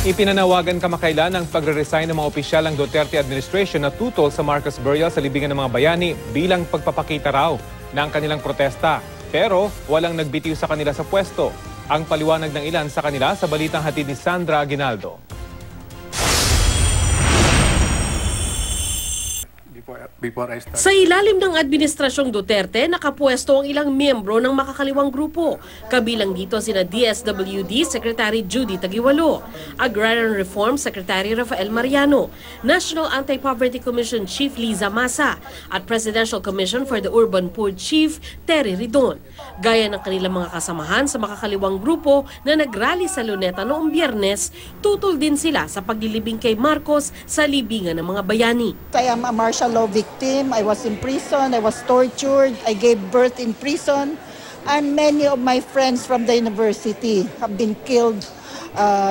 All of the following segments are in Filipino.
Ipinanawagan kamakailan ang pagre-resign ng mga opisyal ng Duterte administration na tutol sa Marcos burial sa libingan ng mga bayani bilang pagpapakita raw ng kanilang protesta. Pero walang nagbitiw sa kanila sa pwesto. Ang paliwanag ng ilan sa kanila sa balitang hatid ni Sandra Aguinaldo. Sa ilalim ng Administrasyong Duterte, nakapwesto ang ilang miyembro ng makakaliwang grupo. Kabilang dito sina DSWD Secretary Judy Taguiwalo, Agrarian Reform Secretary Rafael Mariano, National Anti-Poverty Commission Chief Liza Masa, at Presidential Commission for the Urban Poor Chief Terry Ridon. Gaya ng kanilang mga kasamahan sa makakaliwang grupo na nagrally sa Luneta noong Biyernes, tutol din sila sa paglilibing kay Marcos sa libingan ng mga bayani. I am a martial law victim. I was in prison. I was tortured. I gave birth in prison. And many of my friends from the university have been killed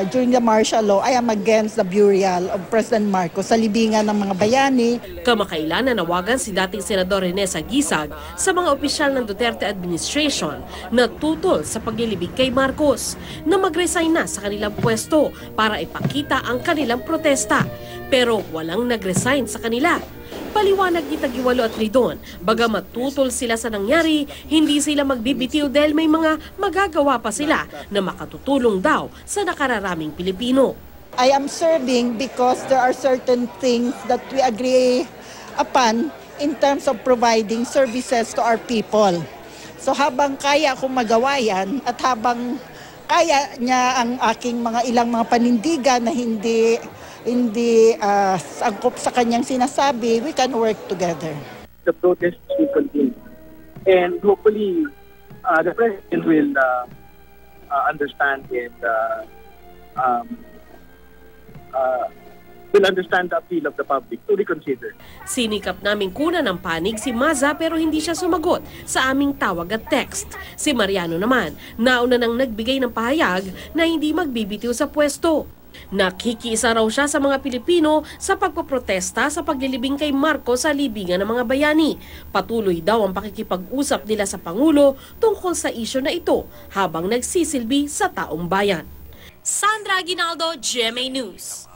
during the martial law. I am against the burial of President Marcos sa libingan ng mga bayani. Kamakailan nanawagan si dating Senador Rene Sagisag sa mga opisyal ng Duterte administration na tutol sa paglilibing kay Marcos na mag-resign na sa kanilang pwesto para ipakita ang kanilang protesta. Pero walang nag-resign sa kanila. Paliwanag ni Taguiwalo at Ridon, bagamat tutol sila sa nangyari, hindi sila magbibitiw dahil may mga magagawa pa sila na makatutulong daw sa nakararaming Pilipino. I am serving because there are certain things that we agree upon in terms of providing services to our people. So habang kaya akong magawa yan at habang kaya niya ang aking ilang mga panindigan na hindi sangkop sa kanyang sinasabi, we can work together. The protests will continue. And hopefully, the President will understand and will understand the appeal of the public to reconsider. Sinikap naming kuna ng panig si Maza pero hindi siya sumagot sa aming tawag at text. Si Mariano naman, nauna nang nagbigay ng pahayag na hindi magbibitiw sa pwesto. Nakikiisa raw siya sa mga Pilipino sa pagpaprotesta sa paglilibing kay Marcos sa libingan ng mga bayani. Patuloy daw ang pakikipag-usap nila sa Pangulo tungkol sa isyu na ito habang nagsisilbi sa taong bayan. Sandra Aguinaldo, GMA News.